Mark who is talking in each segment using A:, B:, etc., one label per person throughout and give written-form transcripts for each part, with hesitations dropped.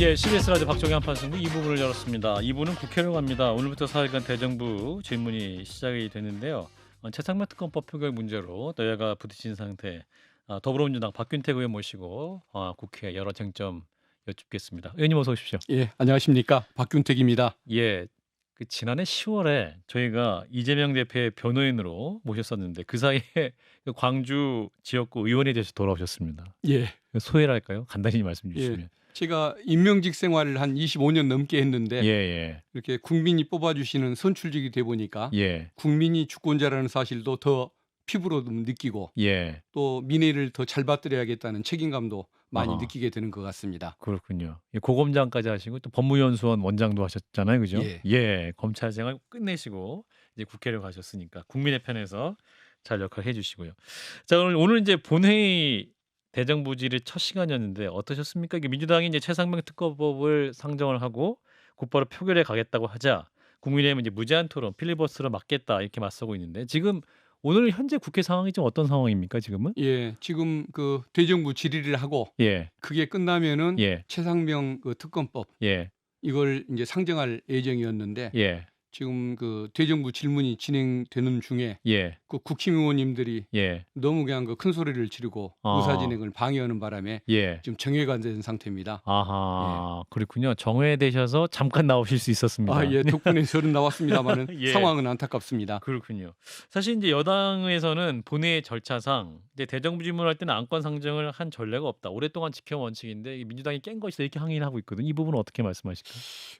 A: 예, CBS 라디오 박정희 한판승부 2부를 열었습니다. 2부는 국회로 갑니다. 오늘부터 4일간 대정부 질문이 시작이 됐는데요. 최상면 특검법 표결 문제로 여야가 부딪힌 상태. 더불어민주당 박균택 의원 모시고 국회 여러 쟁점 여쭙겠습니다. 의원님 어서 오십시오.
B: 예, 안녕하십니까. 박균택입니다.
A: 예, 그 지난해 10월에 저희가 이재명 대표의 변호인으로 모셨었는데 그 사이에 그 광주 지역구 의원이 되셔서 돌아오셨습니다.
B: 예,
A: 소회랄까요? 간단히 말씀
B: 예.
A: 주시면.
B: 제가 임명직 생활을 한 25년 넘게
A: 예,
B: 했는데
A: 예,
B: 이렇게 국민이 뽑아주시는 선출직이 돼 보니까
A: 예,
B: 국민이 주권자라는 사실도 더 피부로 느끼고
A: 예.
B: 또 민의를 더 잘 받들어야겠다는 책임감도 많이
A: 아하.
B: 느끼게 되는 것 같습니다.
A: 그렇군요. 예, 고검장까지 하시고 또 법무연수원 원장도 하셨잖아요, 그죠?
B: 예.
A: 예, 검찰 생활 끝내시고 이제 국회를 가셨으니까 국민의 편에서 잘 역할 해주시고요. 자, 오늘 이제 본회의 대정부질의 첫 시간이었는데 어떠셨습니까? 이게 민주당이 이제 최상병 특검법을 상정을 하고 곧바로 표결에 가겠다고 하자 국민의힘은 이제 무제한 토론, 필리버스터로 막겠다 이렇게 맞서고 있는데 지금 오늘 현재 국회 상황이 좀 어떤 상황입니까? 지금은?
B: 예, 지금 그 대정부 질의를 하고
A: 예,
B: 그게 끝나면은
A: 예,
B: 최상병 그 특검법
A: 예,
B: 이걸 이제 상정할 예정이었는데
A: 예,
B: 지금 그 대정부 질문이 진행되는 중에
A: 예,
B: 그 국힘의원님들이
A: 예.
B: 너무 그냥 그 큰 소리를 지르고 의사 진행을 방해하는 바람에
A: 예.
B: 지금 정회가 된 상태입니다.
A: 아하, 그렇군요. 정회되셔서 잠깐 나오실 수 있었습니다.
B: 아, 예, 덕분에 저는 나왔습니다만은
A: 예.
B: 상황은 안타깝습니다.
A: 그렇군요. 사실 이제 여당에서는 본회의 절차상 이제 대정부 질문할 때는 안건 상정을 한 전례가 없다. 오랫동안 지켜온 원칙인데 이 민주당이 깬 것이다 이렇게 항의를 하고 있거든요. 이 부분은 어떻게 말씀하실까요?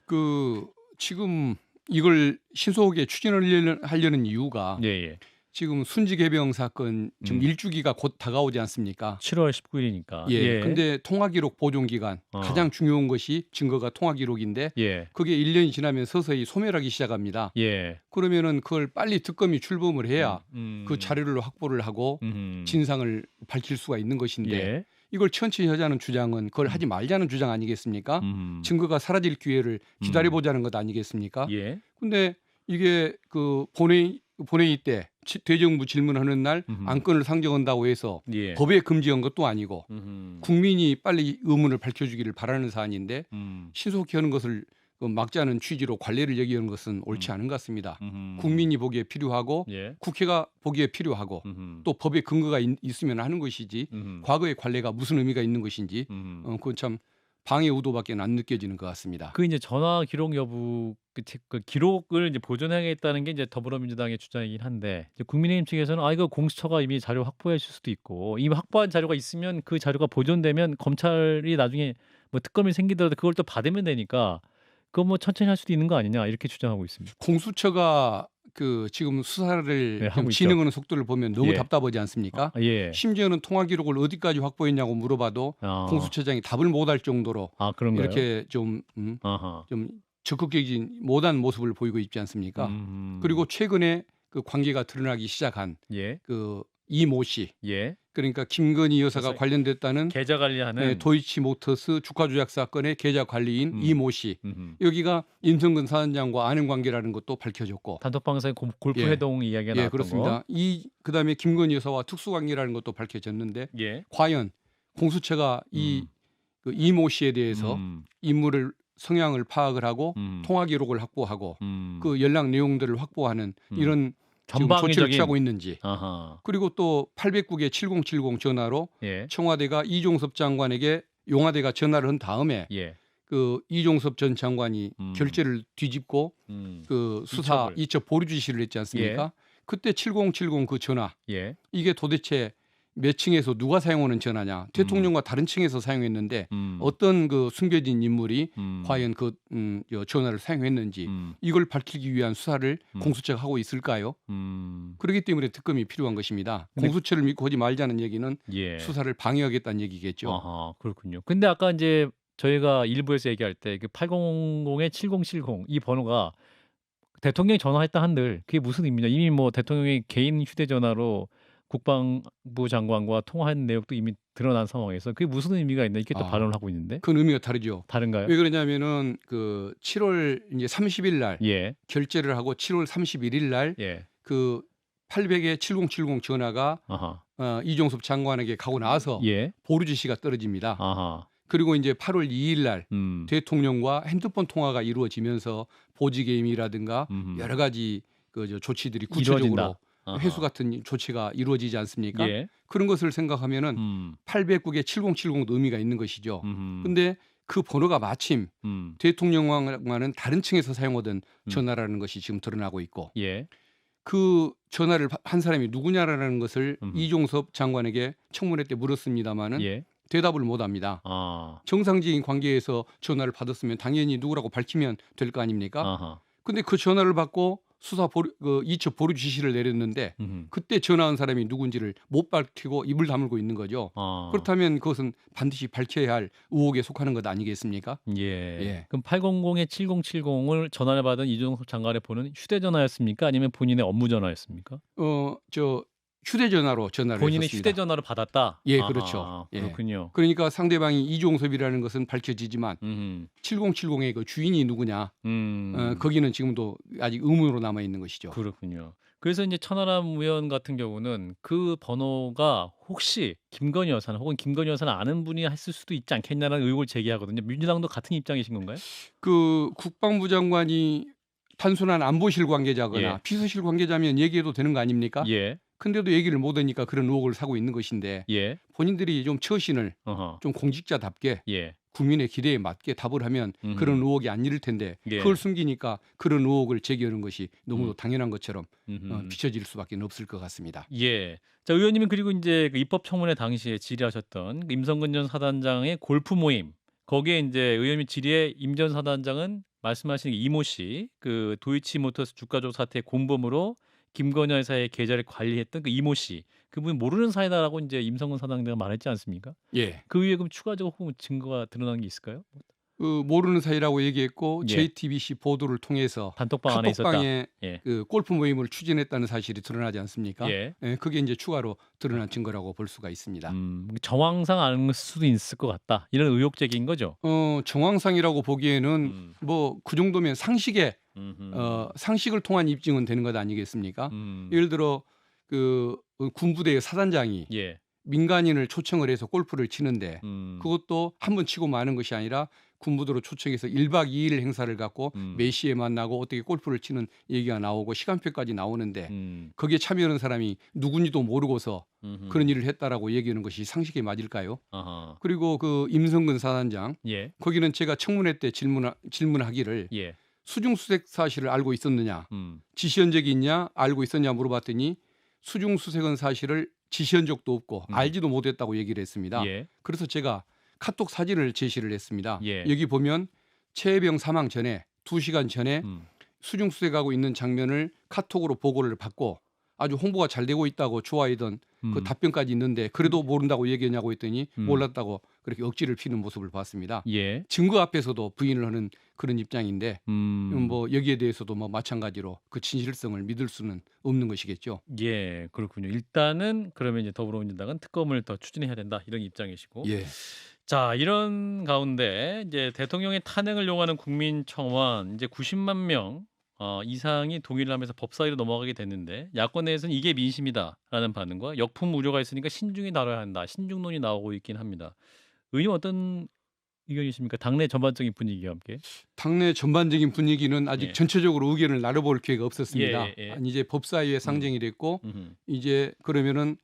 B: 그 지금 이걸 신속하게 추진하려는 이유가
A: 예, 예.
B: 지금 순직 해병 사건 지금
A: 음.
B: 일주기가 곧 다가오지 않습니까?
A: 7월 19일이니까.
B: 예. 근데 통화 기록 보존 기간 가장 중요한 것이 증거가 통화 기록인데
A: 예.
B: 그게 1년이 지나면 서서히 소멸하기 시작합니다.
A: 예.
B: 그러면은 그걸 빨리 특검이 출범을 해야 그
A: 음.
B: 자료를 확보를 하고
A: 음.
B: 진상을 밝힐 수가 있는 것인데
A: 예.
B: 이걸 천천히 하자는 주장은 그걸 하지 말자는 주장 아니겠습니까? 증거가 사라질 기회를 기다려보자는 것 아니겠습니까?
A: 예.
B: 근데 이게 그 본회의 때 대정부 질문하는 날 안건을 상정한다고 해서
A: 예.
B: 법에 금지한 것도 아니고
A: 음.
B: 국민이 빨리 의문을 밝혀주기를 바라는 사안인데 신속히 하는 것을 막자는 취지로 관례를 얘기하는 것은 옳지 않은 것 같습니다. 국민이 보기에 필요하고
A: 예.
B: 국회가 보기에 필요하고 또 법에 근거가 있으면 하는 것이지 과거의 관례가 무슨 의미가 있는 것인지 그건 참 방해 의도밖에 안 느껴지는 것 같습니다.
A: 그 이제 전화 기록 여부 그 기록을 이제 보존해야겠다는 게 이제 더불어민주당의 주장이긴 한데 이제 국민의힘 측에서는 이거 공수처가 이미 자료 확보했을 수도 있고 이미 확보한 자료가 있으면 그 자료가 보존되면 검찰이 나중에 뭐 특검이 생기더라도 그걸 또 받으면 되니까 그거 뭐 천천히 할 수도 있는 거 아니냐 이렇게 주장하고 있습니다.
B: 공수처가 그 지금 수사를
A: 네, 하고 있죠.
B: 진행하는 속도를 보면 너무
A: 예.
B: 답답하지 않습니까?
A: 예.
B: 심지어는 통화 기록을 어디까지 확보했냐고 물어봐도 공수처장이 답을 못할 정도로
A: 그런가요?
B: 이렇게 좀 적극적이지 못한 모습을 보이고 있지 않습니까? 그리고 최근에 그 관계가 드러나기 시작한
A: 예.
B: 그 이모 씨,
A: 예.
B: 그러니까 김건희 여사가
A: 그래서
B: 관련됐다는
A: 계좌 관리하는
B: 도이치모터스 주가 조작 사건의 계좌 관리인 이모 씨, 여기가 임성근 사단장과 아는 관계라는 것도 밝혀졌고
A: 단톡방송에 골프
B: 예.
A: 회동 이야기가 나왔던
B: 그렇습니다.
A: 거.
B: 그다음에 김건희 여사와 특수관계라는 것도 밝혀졌는데
A: 예.
B: 과연 공수처가 그 이모 씨에 대해서 인물을 성향을 파악을 하고 통화 기록을 확보하고 그 연락 내용들을 확보하는 이런 지금 조치를 취하고 있는지 그리고 또 809개 7070 전화로
A: 예.
B: 청와대가 이종섭 장관에게 용화대가 전화를 한 다음에
A: 예.
B: 그 이종섭 전 장관이 결재를 뒤집고 그 수사 이첩 보류 지시를 했지 않습니까? 그때 7070 그 전화
A: 예.
B: 이게 도대체 몇 층에서 누가 사용하는 전화냐? 대통령과 다른 층에서 사용했는데 어떤 그 숨겨진 인물이 과연 그 전화를 사용했는지 이걸 밝히기 위한 수사를 공수처가 하고 있을까요? 그렇기 때문에 특검이 필요한 것입니다. 공수처를 믿고 하지 말자는 얘기는
A: 예.
B: 수사를 방해하겠다는 얘기겠죠.
A: 그렇군요. 근데 아까 이제 저희가 일부에서 얘기할 때 그 800에 7070 이 번호가 대통령이 전화했다 한들 그게 무슨 의미냐? 이미 뭐 대통령이 개인 휴대전화로 국방부 장관과 통화한 내역도 이미 드러난 상황에서 그게 무슨 의미가 있나 이렇게 또 발언을 하고 있는데
B: 그건 의미가 다르죠.
A: 다른가요?
B: 왜 그러냐면은 그 7월 이제 30일 날
A: 예.
B: 결재를 하고 7월 31일 날 그 800에 7070 전화가 이종섭 장관에게 가고 나서 보류 지시가 떨어집니다. 그리고 이제 8월 2일 날
A: 음.
B: 대통령과 핸드폰 통화가 이루어지면서 보직임이라든가 여러 가지 조치들이 구체적으로
A: 이루어진다.
B: 회수
A: 아하.
B: 같은 조치가 이루어지지 않습니까?
A: 예.
B: 그런 것을 생각하면은 800국에 7070도 의미가 있는 것이죠. 근데 그 번호가 마침 대통령과는 다른 층에서 사용하던 전화라는 것이 지금 드러나고 있고
A: 예.
B: 그 전화를 한 사람이 누구냐라는 것을
A: 음흠.
B: 이종섭 장관에게 청문회 때 물었습니다마는
A: 예.
B: 대답을 못합니다.
A: 아.
B: 정상적인 관계에서 전화를 받았으면 당연히 누구라고 밝히면 될 거 아닙니까?
A: 아하.
B: 근데 그 전화를 받고 수사 보류, 이첩 보류 지시를 내렸는데 그때 전화한 사람이 누군지를 못 밝히고 입을 다물고 있는 거죠.
A: 아.
B: 그렇다면 그것은 반드시 밝혀야 할 의혹에 속하는 것 아니겠습니까?
A: 예.
B: 예.
A: 그럼 800에 7070을 전화를 받은 이종섭 장관의 폰은 휴대전화였습니까? 아니면 본인의 업무 전화였습니까?
B: 저 휴대전화로 전화를
A: 본인의
B: 했었습니다.
A: 휴대전화로 받았다.
B: 예,
A: 아하.
B: 그렇죠. 예.
A: 그렇군요.
B: 그러니까 상대방이 이종섭이라는 것은 밝혀지지만 7070의 그 주인이 누구냐? 거기는 지금도 아직 의문으로 남아 있는 것이죠.
A: 그렇군요. 그래서 이제 천하람 의원 같은 경우는 그 번호가 혹시 김건희 여사나 혹은 김건희 여사를 아는 분이 했을 수도 있지 않겠냐는 의혹을 제기하거든요. 민주당도 같은 입장이신 건가요?
B: 그 국방부 장관이 단순한 안보실 관계자거나
A: 예.
B: 비서실 관계자면 얘기해도 되는 거 아닙니까?
A: 예.
B: 근데도 얘기를 못 하니까 그런 의혹을 사고 있는 것인데
A: 예.
B: 본인들이 좀 처신을
A: 어허.
B: 좀 공직자답게
A: 예.
B: 국민의 기대에 맞게 답을 하면 그런 의혹이 안 일을 텐데
A: 예.
B: 그걸 숨기니까 그런 의혹을 제기하는 것이 너무도 당연한 것처럼
A: 음흠.
B: 비춰질 수밖에 없을 것 같습니다.
A: 예. 자, 의원님은 그리고 이제 그 입법 청문회 당시에 질의하셨던 그 임성근 전 사단장의 골프 모임 거기에 이제 의원님 질의에 임 전 사단장은 말씀하신 이모 씨, 그 도이치모터스 주가조 사태 공범으로 김건희 여사의 계좌를 관리했던 그 이모 씨, 그분 모르는 사이다라고 이제 임성근 사단장가 말했지 않습니까?
B: 예.
A: 그 이후에 그럼 추가적으로 혹은 증거가 드러난 게 있을까요?
B: 모르는 사이라고 얘기했고
A: 예.
B: JTBC 보도를 통해서
A: 단톡방 안에 있었다.
B: 카톡방에
A: 예.
B: 그 골프 모임을 추진했다는 사실이 드러나지 않습니까?
A: 예.
B: 그게 이제 추가로 드러난 증거라고 볼 수가 있습니다.
A: 정황상 아는 수도 있을 것 같다. 이런 의혹 제기인 거죠.
B: 정황상이라고 보기에는 뭐 그 정도면 상식을 통한 입증은 되는 것 아니겠습니까? 예를 들어 그 군부대의 사단장이
A: 예.
B: 민간인을 초청을 해서 골프를 치는데 그것도 한 번 치고 마는 것이 아니라 군부대로 초청해서 1박 2일 행사를 갖고 몇 시에 만나고 어떻게 골프를 치는 얘기가 나오고 시간표까지 나오는데 거기에 참여하는 사람이 누군지도 모르고서 그런 일을 했다라고 얘기하는 것이 상식에 맞을까요?
A: 아하.
B: 그리고 그 임성근 사단장
A: 예.
B: 거기는 제가 청문회 때 질문하기를
A: 예.
B: 수중수색 사실을 알고 있었느냐 지시한 적이 있냐 알고 있었냐 물어봤더니 수중수색은 사실을 지시한 적도 없고 알지도 못했다고 얘기를 했습니다.
A: 예.
B: 그래서 제가 카톡 사진을 제시를 했습니다.
A: 예.
B: 여기 보면 최혜병 사망 전에 2시간 전에 수중수색하고 있는 장면을 카톡으로 보고를 받고 아주 홍보가 잘 되고 있다고 좋아하던 그 답변까지 있는데 그래도 모른다고 얘기했냐고 했더니 몰랐다고 그렇게 억지를 피는 모습을 봤습니다.
A: 예.
B: 증거 앞에서도 부인을 하는 그런 입장인데 뭐 여기에 대해서도 뭐 마찬가지로 그 진실성을 믿을 수는 없는 것이겠죠.
A: 예, 그렇군요. 일단은 그러면 이제 더불어민주당은 특검을 더 추진해야 된다 이런 입장이시고.
B: 예.
A: 자, 이런 가운데 이제 대통령의 탄핵을 요구하는 국민청원 이제 90만 명 이상이 동의를 하면서 법사위로 넘어가게 됐는데 야권 내에서는 이게 민심이다라는 반응과 역풍 우려가 있으니까 신중히 다뤄야 한다. 신중론이 나오고 있긴 합니다. 의원님 어떤 의견이십니까? 당내 전반적인 분위기와 함께.
B: 당내 전반적인 분위기는 아직
A: 예.
B: 전체적으로 의견을 나눠볼 기회가 없었습니다.
A: 예.
B: 이제 법사위의 상정이 됐고
A: 음흠.
B: 이제 그러면은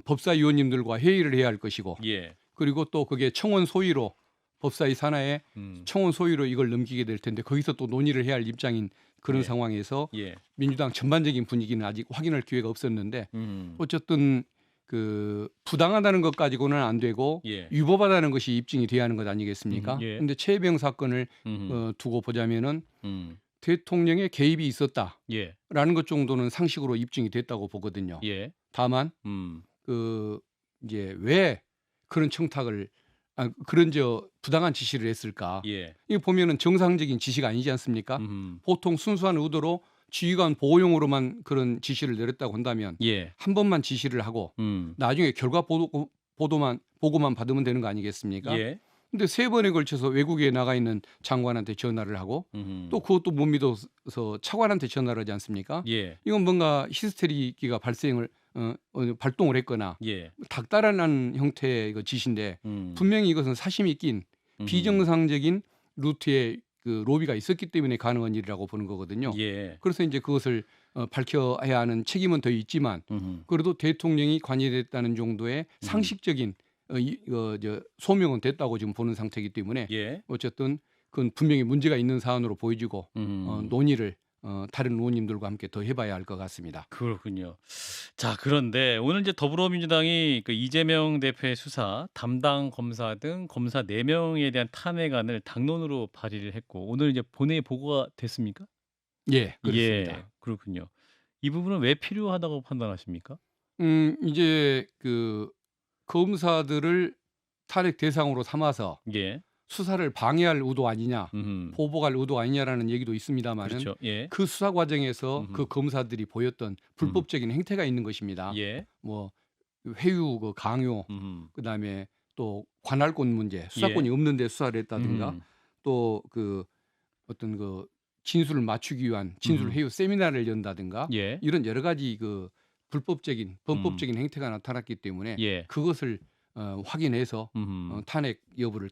B: 법사위원님들과 회의를 해야 할 것이고
A: 예.
B: 그리고 또 그게 청원 소위로 법사위 산하에 청원 소위로 이걸 넘기게 될 텐데 거기서 또 논의를 해야 할 입장인 그런
A: 예.
B: 상황에서
A: 예.
B: 민주당 전반적인 분위기는 아직 확인할 기회가 없었는데 어쨌든 그 부당하다는 것 가지고는 안 되고
A: 예.
B: 위법하다는 것이 입증이 돼야 하는 것 아니겠습니까?
A: 예.
B: 근데 최혜병 사건을 두고 보자면은 대통령의 개입이 있었다라는
A: 예.
B: 것 정도는 상식으로 입증이 됐다고 보거든요.
A: 예.
B: 다만 그 이제 왜 그런 청탁을 그런 부당한 지시를 했을까?
A: 예.
B: 이거 보면은 정상적인 지시가 아니지 않습니까? 보통 순수한 의도로 지휘관 보호용으로만 그런 지시를 내렸다고 한다면
A: 예.
B: 한 번만 지시를 하고 나중에 결과 보고만 받으면 되는 거 아니겠습니까?
A: 예.
B: 근데 3번에 걸쳐서 외국에 나가 있는 장관한테 전화를 하고 또 그것도 못 믿어서 차관한테 전화를 하지 않습니까?
A: 예.
B: 이건 뭔가 히스테리기가 발생을 발동을 했거나
A: 예.
B: 닥달하는 형태의 그 짓인데 분명히 이것은 사심이 낀 비정상적인 루트에 그 로비가 있었기 때문에 가능한 일이라고 보는 거거든요.
A: 예.
B: 그래서 이제 그것을 밝혀야 하는 책임은 더 있지만 그래도 대통령이 관여됐다는 정도의 상식적인 소명은 됐다고 지금 보는 상태이기 때문에
A: 예.
B: 어쨌든 그건 분명히 문제가 있는 사안으로 보여지고 논의를 다른 의원님들과 함께 더 해봐야 할 것 같습니다.
A: 그렇군요. 자, 그런데 오늘 이제 더불어민주당이 그 이재명 대표의 수사, 담당 검사 등 검사 4명에 대한 탄핵안을 당론으로 발의를 했고 오늘 이제 본회의 보고가 됐습니까?
B: 예, 그렇습니다.
A: 예, 그렇군요. 이 부분은 왜 필요하다고 판단하십니까?
B: 이제 그 검사들을 탄핵 대상으로 삼아서
A: 예.
B: 수사를 방해할 의도 아니냐,
A: 음.
B: 보복할 의도 아니냐라는 얘기도 있습니다만은
A: 그렇죠. 예.
B: 그 수사 과정에서 그 검사들이 보였던 불법적인 행태가 있는 것입니다.
A: 예.
B: 뭐 회유, 그 강요, 그다음에 또 관할권 문제, 수사권이
A: 예.
B: 없는데 수사를 했다든가
A: 음.
B: 또 그 어떤 그 진술을 맞추기 위한 진술 회유 세미나를 연다든가
A: 예.
B: 이런 여러 가지 그 불법적인 범법적인 행태가 나타났기 때문에
A: 예.
B: 그것을 확인해서 탄핵 여부를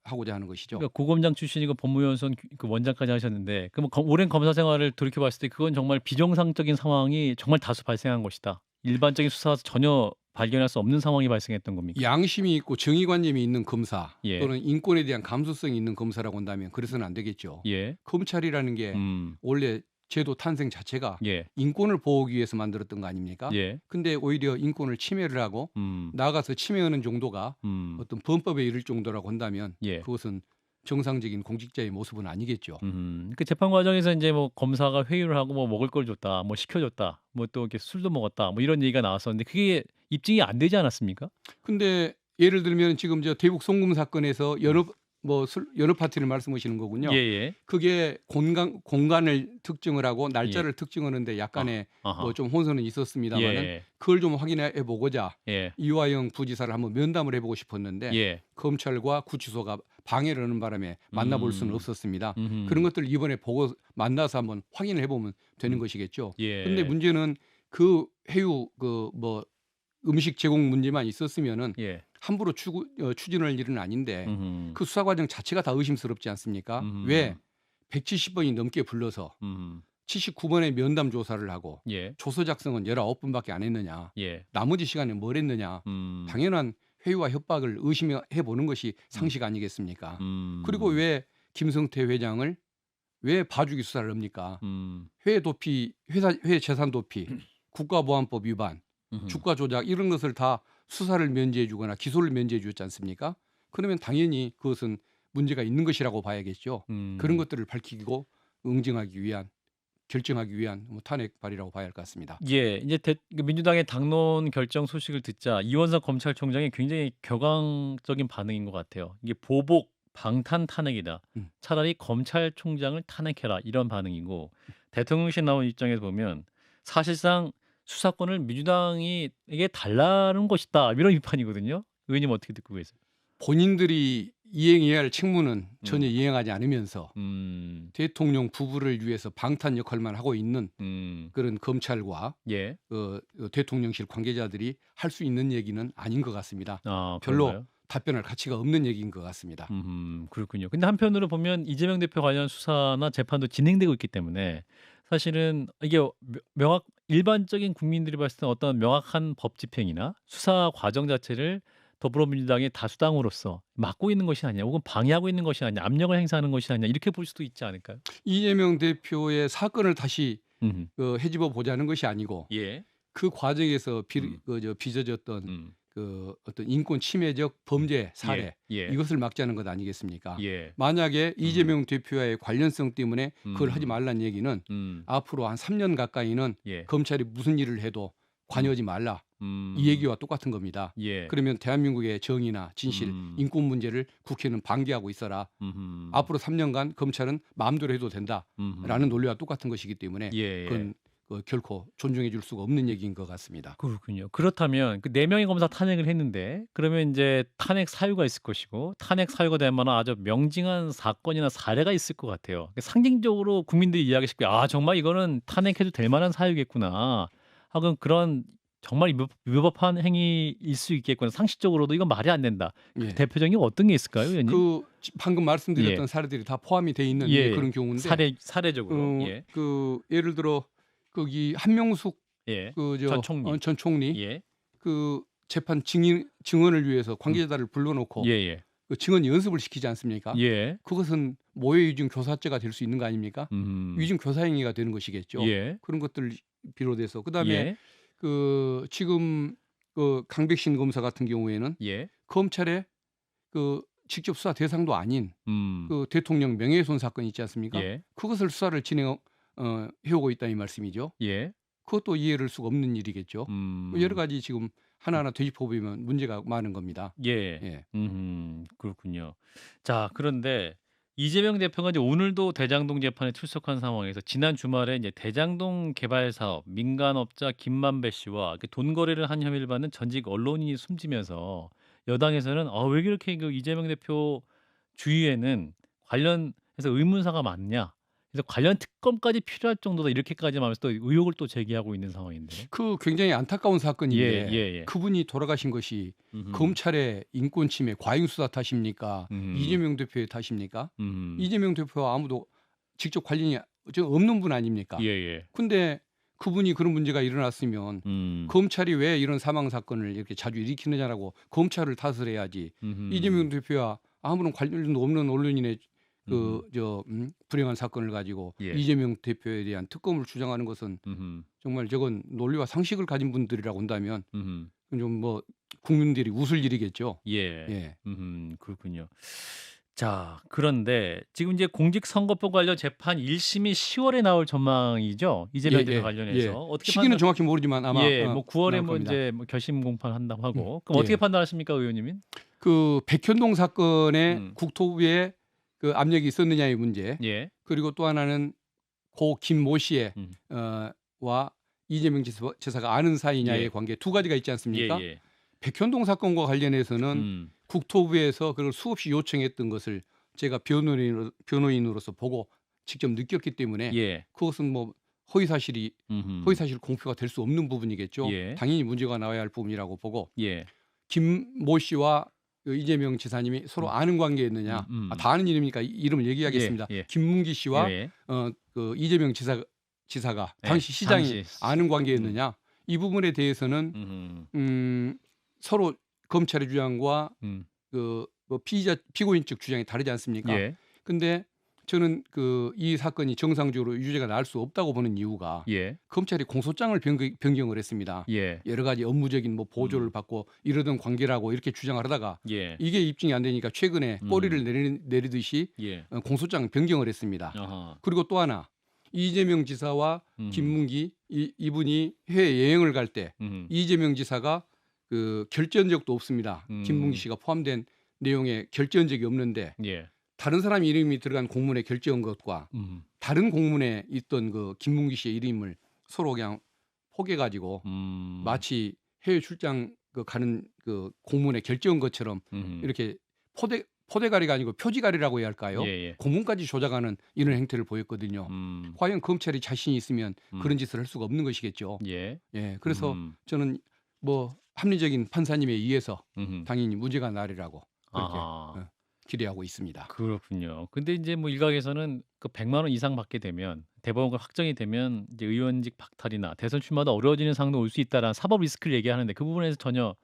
B: 하고자 하는 것이죠.
A: 그러니까 고검장 출신이고 법무연수원 그 원장까지 하셨는데 그럼 오랜 검사 생활을 돌이켜 봤을 때 그건 정말 비정상적인 상황이 정말 다수 발생한 것이다. 일반적인 수사에서 전혀 발견할 수 없는 상황이 발생했던 겁니까?
B: 양심이 있고 정의관념이 있는 검사
A: 예.
B: 또는 인권에 대한 감수성이 있는 검사라고 한다면 그래서는 안 되겠죠.
A: 예.
B: 검찰이라는 게 원래 제도 탄생 자체가
A: 예.
B: 인권을 보호하기 위해서 만들었던 거 아닙니까?
A: 예.
B: 근데 오히려 인권을 침해를 하고 나아가서 침해하는 정도가 어떤 범법에 이를 정도라고 한다면
A: 예.
B: 그것은 정상적인 공직자의 모습은 아니겠죠.
A: 그 재판 과정에서 이제 뭐 검사가 회유를 하고 뭐 먹을 걸 줬다, 뭐 시켜줬다, 뭐 또 이렇게 술도 먹었다, 뭐 이런 얘기가 나왔었는데 그게 입증이 안 되지 않았습니까?
B: 근데 예를 들면 지금 저 대북 송금 사건에서 여러 파티를 말씀하시는 거군요.
A: 예예.
B: 그게 공간을 특정을 하고 날짜를
A: 예.
B: 특정하는데 약간의
A: 아하.
B: 뭐 좀 혼선은 있었습니다만은
A: 예.
B: 그걸 좀 확인해 보고자
A: 예.
B: 이화영 부지사를 한번 면담을 해보고 싶었는데
A: 예.
B: 검찰과 구치소가 방해를 하는 바람에 만나볼 수는 없었습니다.
A: 음흠.
B: 그런 것들 이번에 보고 만나서 한번 확인을 해보면 되는 것이겠죠.
A: 예.
B: 근데 문제는 그 해유 그 뭐 음식 제공 문제만 있었으면은
A: 예.
B: 함부로 추진할 일은 아닌데 그 수사 과정 자체가 다 의심스럽지 않습니까? 왜 170번이 넘게 불러서 79번의 면담 조사를 하고
A: 예.
B: 조서 작성은 19번밖에 안 했느냐.
A: 예.
B: 나머지 시간에 뭘 했느냐. 당연한 회유와 협박을 의심해 보는 것이 상식 아니겠습니까? 그리고 왜 김성태 회장을 왜 봐주기 수사를 합니까? 회사 재산 도피, 국가보안법 위반, 주가 조작 이런 것을 다 수사를 면제해 주거나 기소를 면제해 주지 않습니까? 그러면 당연히 그것은 문제가 있는 것이라고 봐야겠죠. 그런 것들을 밝히고 결정하기 위한 뭐 탄핵 발의라고 봐야 할 것 같습니다.
A: 예. 이제 민주당의 당론 결정 소식을 듣자 이원석 검찰총장이 굉장히 격앙적인 반응인 것 같아요. 이게 보복 방탄 탄핵이다. 차라리 검찰총장을 탄핵해라 이런 반응이고 대통령실 나온 입장에서 보면 사실상 수사권을 민주당에게 달라는 것이다 이런 비판이거든요. 의원님 어떻게 듣고 계세요?
B: 본인들이 이행해야 할 책무는 전혀 이행하지 않으면서 대통령 부부를 위해서 방탄 역할만 하고 있는 그런 검찰과
A: 예.
B: 대통령실 관계자들이 할 수 있는 얘기는 아닌 것 같습니다.
A: 아,
B: 별로
A: 그런가요?
B: 답변할 가치가 없는 얘기인 것 같습니다.
A: 그렇군요. 근데 한편으로 보면 이재명 대표 관련 수사나 재판도 진행되고 있기 때문에 사실은 이게 일반적인 국민들이 봤을 때 어떤 명확한 법 집행이나 수사 과정 자체를 더불어민주당의 다수당으로서 막고 있는 것이 아니냐 혹은 방해하고 있는 것이 아니냐 압력을 행사하는 것이 아니냐 이렇게 볼 수도 있지 않을까요?
B: 이재명 대표의 사건을 다시
A: 음.
B: 헤집어 보자는 것이 아니고
A: 예.
B: 그 과정에서 빚어졌던 그 어떤 인권 침해적 범죄 사례
A: 예.
B: 이것을 막자는 것 아니겠습니까?
A: 예.
B: 만약에 이재명 대표와의 관련성 때문에 그걸 하지 말란 얘기는 앞으로 한 3년 가까이는
A: 예.
B: 검찰이 무슨 일을 해도 관여하지 말라 이 얘기와 똑같은 겁니다.
A: 예.
B: 그러면 대한민국의 정의나 진실, 인권 문제를 국회는 방기하고 있어라. 앞으로 3년간 검찰은 마음대로 해도 된다라는 논리와 똑같은 것이기 때문에
A: 예.
B: 그건 결코 존중해 줄 수가 없는 얘기인 것 같습니다.
A: 그렇군요. 그렇다면 그 4명의 검사 탄핵을 했는데 그러면 이제 탄핵 사유가 있을 것이고 탄핵 사유가 될 만한 아주 명징한 사건이나 사례가 있을 것 같아요. 상징적으로 국민들이 이해하기 쉽게 아 정말 이거는 탄핵해도 될 만한 사유겠구나 하고 그런 정말 위법한 행위일 수 있겠구나. 상식적으로도 이건 말이 안 된다. 그
B: 예.
A: 대표적인 게 어떤 게 있을까요, 의원님?
B: 그 방금 말씀드렸던
A: 예.
B: 사례들이 다 포함이 돼 있는
A: 예.
B: 그런 경우인데
A: 사례적으로. 예.
B: 그 예를 들어 거기 한명숙
A: 예.
B: 전
A: 전 총리.
B: 총리
A: 예.
B: 그 재판 증언을 위해서 관계자들을 불러놓고
A: 예예.
B: 그 증언 연습을 시키지 않습니까?
A: 예.
B: 그것은 모해위증 교사죄가 될 수 있는 거 아닙니까? 위증 교사 행위가 되는 것이겠죠.
A: 예.
B: 그런 것들 비롯해서 그다음에
A: 예.
B: 그 지금 그 강백신 검사 같은 경우에는
A: 예.
B: 검찰의 그 직접 수사 대상도 아닌 그 대통령 명예훼손 사건 있지 않습니까?
A: 예.
B: 그것을 수사를 해오고 있다 이 말씀이죠.
A: 예.
B: 그것도 이해할 수가 없는 일이겠죠. 여러 가지 지금 하나하나 되짚어 보면 문제가 많은 겁니다.
A: 예.
B: 예.
A: 그렇군요. 자, 그런데 이재명 대표가 이제 오늘도 대장동 재판에 출석한 상황에서 지난 주말에 이제 대장동 개발 사업 민간업자 김만배 씨와 돈 거래를 한 혐의를 받는 전직 언론인이 숨지면서 여당에서는 왜 그렇게 그 이재명 대표 주위에는 관련해서 의문사가 많냐? 그래서 관련 특검까지 필요할 정도다 이렇게까지 하면서 또 의혹을 또 제기하고 있는 상황인데.
B: 그 굉장히 안타까운 사건인데
A: 예.
B: 그분이 돌아가신 것이 검찰의 인권 침해 과잉 수사 탓입니까? 이재명 대표의 탓입니까? 이재명 대표와 아무도 직접 관련이 없는 분 아닙니까?
A: 예.
B: 근데 그분이 그런 문제가 일어났으면 검찰이 왜 이런 사망 사건을 이렇게 자주 일으키느냐라고 검찰을 탓을 해야지. 이재명 대표와 아무런 관련도 없는 언론인의 불행한 사건을 가지고
A: 예.
B: 이재명 대표에 대한 특검을 주장하는 것은 정말 저건 논리와 상식을 가진 분들이라고 한다면 좀 뭐 국민들이 웃을 일이겠죠.
A: 예. 그렇군요. 자, 그런데 지금 이제 공직선거법 관련 재판 1심이 10월에 나올 전망이죠. 이재명 대표 관련해서. 어떻게
B: 시기는 정확히 모르지만 아마
A: 뭐 9월에
B: 나올
A: 뭐
B: 겁니다.
A: 이제 뭐 결심 공판한다고 하고. 그럼 어떻게 판단하십니까, 의원님은?
B: 그 백현동 사건에 국토부에 그 압력이 있었느냐의 문제.
A: 예.
B: 그리고 또 하나는 고 김모 씨의 와 이재명 지사가 아는 사이냐의 관계 두 가지가 있지 않습니까?
A: 예.
B: 백현동 사건과 관련해서는 국토부에서 그걸 수없이 요청했던 것을 제가 변호인으로서 보고 직접 느꼈기 때문에 그것은 뭐 허위사실 공표가 될 수 없는 부분이겠죠. 당연히 문제가 나와야 할 부분이라고 보고 김모 씨와 이재명 지사님이 서로 아는 관계였느냐? 다 아는 이름이니까 이름을 얘기하겠습니다. 김문기 씨와 그 이재명 지사가 당시 시장이 아는 관계였느냐? 이 부분에 대해서는 서로 검찰의 주장과 그 뭐 피고인 측 주장이 다르지 않습니까? 근데 저는 그 이 사건이 정상적으로 유죄가 날 수 없다고 보는 이유가 검찰이 공소장을 변경을 했습니다. 여러 가지 업무적인 뭐 보조를 받고 이러던 관계라고 이렇게 주장을 하다가 이게 입증이 안 되니까 최근에 꼬리를 내리듯이 공소장 변경을 했습니다. 그리고 또 하나 이재명 지사와 김문기 이분이 해외 여행을 갈 때 이재명 지사가 그 결제한 적도 없습니다. 김문기 씨가 포함된 내용에 결제한 적이 없는데 다른 사람 이름이 들어간 공문에 결제한 것과 다른 공문에 있던 그 김문기 씨의 이름을 서로 그냥 포개가지고 마치 해외 출장 가는 그 공문에 결제한 것처럼 이렇게 포대가리가 아니고 표지가리라고 해야 할까요? 공문까지 조작하는 이런 행태를 보였거든요. 과연 검찰이 자신이 있으면 그런 짓을 할 수가 없는 것이겠죠. 그래서 저는 뭐 합리적인 판사님에 의해서 당연히 무죄가 나리라고 그렇게 기대하고 있습니다.
A: 그렇군요. 근데 이제 뭐 일각에서는 그 100만 원 이상 받게 되면 대법원가 확정이 되면 이제 의원직 박탈이나 대선 출마도 어려워지는 상황도 올 수 있다라는 사법 리스크를 얘기하는데 그 부분에서 전혀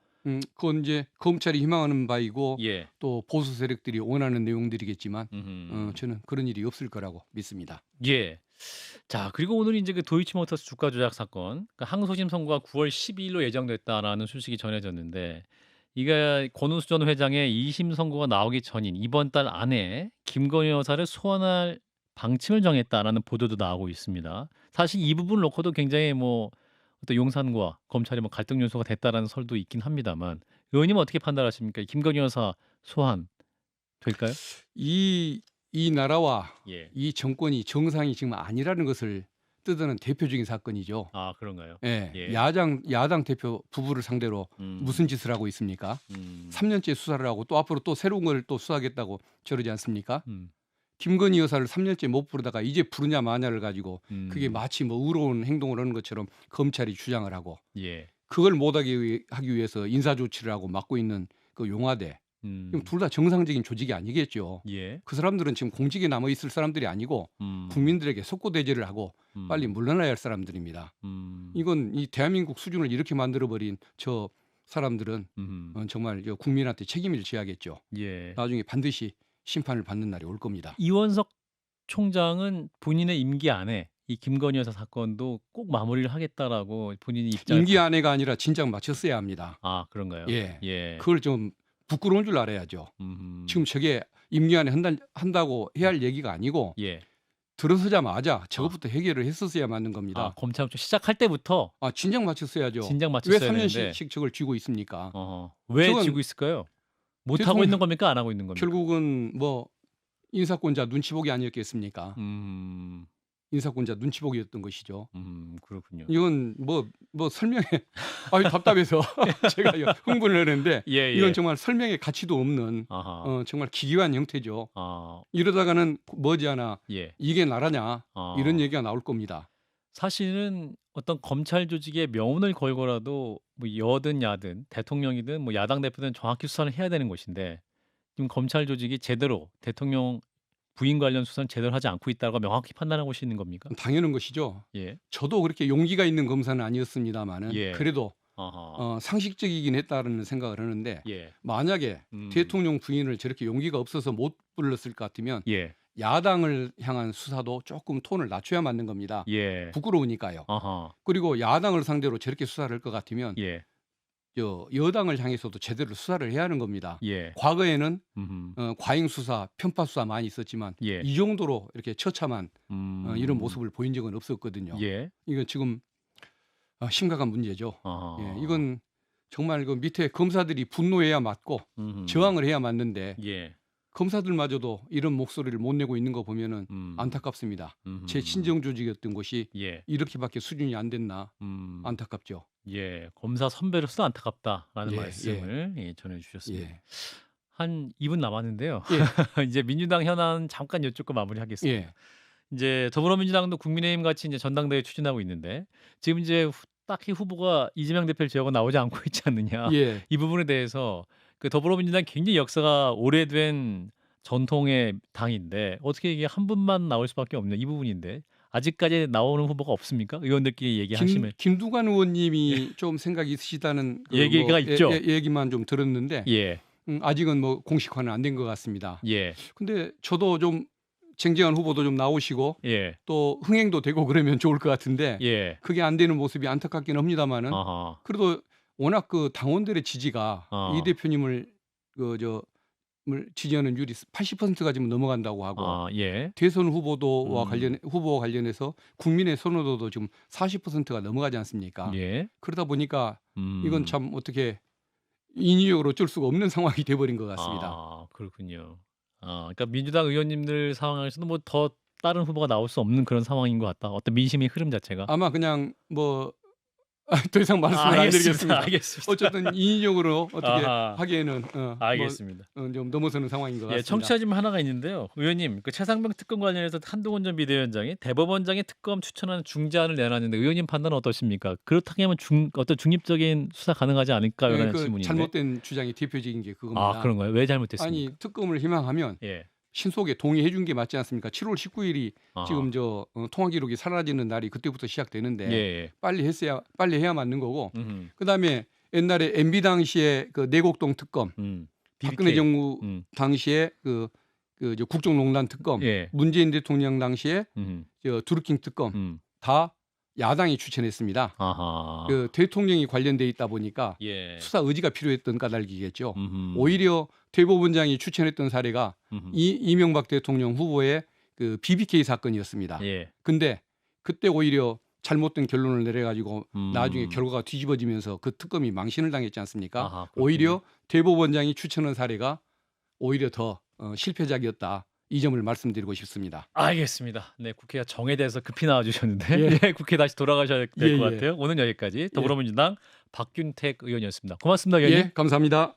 B: 그건 이제 검찰이 희망하는 바이고 또 보수 세력들이 원하는 내용들이겠지만 저는 그런 일이 없을 거라고 믿습니다.
A: 자, 그리고 오늘 이제 그 도이치모터스 주가 조작 사건, 그 항소심 선고가 9월 12일로 예정됐다라는 소식이 전해졌는데, 이게 권우수 전 회장의 2심 선고가 나오기 전인 이번 달 안에 김건희 여사를 소환할 방침을 정했다라는 보도도 나오고 있습니다. 사실 이 부분을 놓고도 굉장히 뭐 어떤 용산과 검찰이 뭐 갈등 요소가 됐다라는 설도 있긴 합니다만, 의원님은 어떻게 판단하십니까? 김건희 여사 소환 될까요?
B: 이 나라와 이 정권이 정상이 지금 아니라는 것을 뜯어낸 대표적인 사건이죠.
A: 아, 그런가요?
B: 야당 대표 부부를 상대로 무슨 짓을 하고 있습니까? 3년째 수사를 하고 또 앞으로 또 새로운 걸 또 수사하겠다고 저러지 않습니까? 김건희 여사를 3년째 못 부르다가 이제 부르냐 마냐를 가지고 그게 마치 뭐 의로운 행동을 하는 것처럼 검찰이 주장을 하고 그걸 하기 위해서 인사 조치를 하고 맡고 있는 그 용화대. 그럼 둘 다 정상적인 조직이 아니겠죠.
A: 예.
B: 그 사람들은 지금 공직에 남아 있을 사람들이 아니고 국민들에게 속고대죄를 하고 빨리 물러나야 할 사람들입니다. 이건 이 대한민국 수준을 이렇게 만들어버린 저 사람들은 정말 국민한테 책임을 져야겠죠.
A: 예.
B: 나중에 반드시 심판을 받는 날이 올 겁니다.
A: 이원석 총장은 본인의 임기 안에 이 김건희 여사 사건도 꼭 마무리를 하겠다라고 본인이 입장을
B: 임기 안에가 아니라 진작 마쳤어야 합니다.
A: 아, 그런가요?
B: 예.
A: 예.
B: 그걸 좀 부끄러운 줄 알아야죠. 지금 저게 임기 안에 한다고 해야 할 얘기가 아니고
A: 예.
B: 들어서자마자 저것부터 해결을 했었어야 맞는 겁니다.
A: 아, 검찰 시작할 때부터
B: 진작 마쳤어야죠.
A: 진작
B: 왜
A: 맞췄어야
B: 3년씩
A: 되는데
B: 저걸 쥐고 있습니까?
A: 왜
B: 저건
A: 쥐고 있을까요? 못 하고
B: 대통령-
A: 있는 겁니까? 안 하고 있는 겁니까?
B: 결국은 뭐 인사권자 눈치 보기 아니었겠습니까? 인사권자 눈치 보기였던 것이죠.
A: 그렇군요.
B: 이건 뭐 설명에 답답해서 제가 이거 흥분을 하는데
A: 예,
B: 이건
A: 예.
B: 정말 설명의 가치도 없는
A: 아하.
B: 정말 기괴한 형태죠.
A: 아,
B: 이러다가는 머지않아
A: 예.
B: 이게 나라냐
A: 아.
B: 이런 얘기가 나올 겁니다.
A: 사실은 어떤 검찰 조직에 명운을 걸고라도 뭐 여든 야든 대통령이든 뭐 야당 대표든 정확히 수사를 해야 되는 것인데 지금 검찰 조직이 제대로 대통령 부인 관련 수사는 제대로 하지 않고 있다고 명확히 판단하고 있는 겁니까?
B: 당연한 것이죠.
A: 예.
B: 저도 그렇게 용기가 있는 검사는 아니었습니다만은
A: 예.
B: 그래도
A: 아하.
B: 상식적이긴 했다는 생각을 하는데
A: 예.
B: 만약에 대통령 부인을 저렇게 용기가 없어서 못 불렀을 것 같으면
A: 예.
B: 야당을 향한 수사도 조금 톤을 낮춰야 맞는 겁니다.
A: 예.
B: 부끄러우니까요.
A: 아하.
B: 그리고 야당을 상대로 저렇게 수사를 할 것 같으면
A: 예.
B: 여당을 향해서도 제대로 수사를 해야 하는 겁니다.
A: 예.
B: 과거에는
A: 음흠.
B: 과잉 수사, 편파 수사 많이 있었지만
A: 예.
B: 이 정도로 이렇게 처참한 이런
A: 음.
B: 모습을 보인 적은 없었거든요.
A: 예.
B: 이건 지금 심각한 문제죠.
A: 아하.
B: 예, 이건 정말 그 밑에 검사들이 분노해야 맞고 저항을 해야 맞는데
A: 예.
B: 검사들마저도 이런 목소리를 못 내고 있는 거 보면은 안타깝습니다. 제 친정 조직이었던 곳이
A: 예.
B: 이렇게밖에 수준이 안 됐나 안타깝죠.
A: 예. 검사 선배로서 안타깝다라는
B: 예,
A: 말씀을 예, 전해주셨습니다.
B: 예.
A: 한 2분 남았는데요.
B: 예.
A: 이제 민주당 현안 잠깐 여쭙고 마무리하겠습니다.
B: 예.
A: 이제 더불어민주당도 국민의힘 같이 이제 전당대회 추진하고 있는데 지금 이제 딱히 후보가 이재명 대표를 제하고 나오지 않고 있지 않느냐.
B: 예.
A: 이 부분에 대해서 그 더불어민주당 굉장히 역사가 오래된 전통의 당인데 어떻게 이게 한 분만 나올 수밖에 없냐 이 부분인데 아직까지 나오는 후보가 없습니까? 의원들끼리 얘기하시면
B: 김두관 의원님이 좀 생각이 있으시다는 그
A: 얘기가 있죠.
B: 얘기만 좀 들었는데
A: 예.
B: 아직은 뭐 공식화는 안 된 것 같습니다.
A: 예.
B: 근데 저도 좀 쟁쟁한 후보도 좀 나오시고
A: 예.
B: 또 흥행도 되고 그러면 좋을 것 같은데
A: 예.
B: 그게 안 되는 모습이 안타깝긴 합니다만은
A: 아하.
B: 그래도 워낙 그 당원들의 지지가 이 대표님을 지지하는 율이 80%가 지금 넘어간다고 하고
A: 예.
B: 대선 후보와 관련해서 국민의 선호도도 지금 40%가 넘어가지 않습니까?
A: 예.
B: 그러다 보니까 이건 참 어떻게 인위적으로 어쩔 수가 없는 상황이 돼버린 것 같습니다.
A: 아, 그렇군요. 그러니까 민주당 의원님들 상황에서는 뭐 더 다른 후보가 나올 수 없는 그런 상황인 것 같다. 어떤 민심의 흐름 자체가.
B: 아마 그냥 뭐 더 이상 말씀을 안
A: 알겠습니다.
B: 드리겠습니다.
A: 알겠습니다.
B: 어쨌든 인위적으로 어떻게
A: 아하.
B: 하기에는
A: 알겠습니다.
B: 좀 넘어서는 상황인 것
A: 예,
B: 같습니다.
A: 청취자 질문 하나가 있는데요. 의원님, 그 최상병 특검 관련해서 한동훈 전 비대위원장이 대법원장의 특검 추천하는 중재안을 내놨는데 의원님 판단은 어떠십니까? 그렇다면 어떤 중립적인 수사 가능하지 않을까라는
B: 그
A: 질문인데.
B: 잘못된 주장이 대표적인 게 그겁니다.
A: 그런가요? 왜 잘못됐습니까?
B: 아니 특검을 희망하면
A: 예.
B: 신속에 동의해 준 게 맞지 않습니까? 7월 19일이 지금 통화 기록이 사라지는 날이 그때부터 시작되는데
A: 예.
B: 빨리 해야 맞는 거고.
A: 음흠.
B: 그다음에 옛날에 MB 당시에 그 내곡동 특검, 박근혜
A: BBK.
B: 정부 당시에 그 국정농단 특검,
A: 예.
B: 문재인 대통령 당시에 드루킹 특검 다 야당이 추천했습니다.
A: 아하.
B: 그 대통령이 관련돼 있다 보니까
A: 예.
B: 수사 의지가 필요했던 까닭이겠죠.
A: 음흠.
B: 오히려 대법원장이 추천했던 사례가 이명박 대통령 후보의 그 BBK 사건이었습니다.
A: 예.
B: 근데 그때 오히려 잘못된 결론을 내려가지고 나중에 결과가 뒤집어지면서 그 특검이 망신을 당했지 않습니까?
A: 아하,
B: 오히려 대법원장이 추천한 사례가 오히려 더 실패작이었다. 이 점을 말씀드리고 싶습니다.
A: 알겠습니다. 네, 국회가 정에 대해서 급히 나와주셨는데
B: 예.
A: 예, 국회 다시 돌아가셔야 될 것
B: 예.
A: 같아요. 오늘 여기까지 더불어민주당 박균택 의원이었습니다. 고맙습니다, 의원님.
B: 예, 감사합니다.